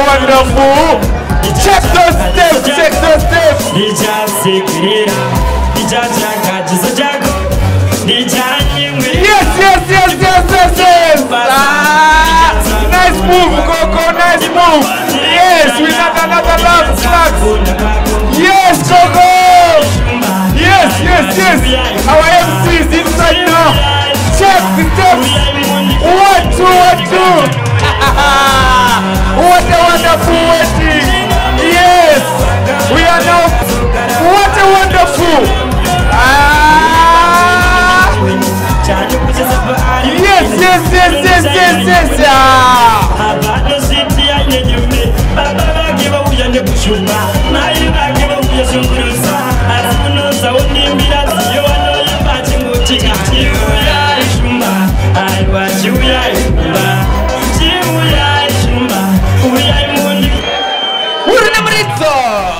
Wonderful! Check those steps, check those steps! Yes! Nice move, Coco, nice move! Yes, we got another love slack! Yes, Coco! Yes! Our MC is inside now! Check the steps! 1, 2, 1, 2! What a wonderful wedding! Yes! We are now... What a wonderful! Urna Maritza!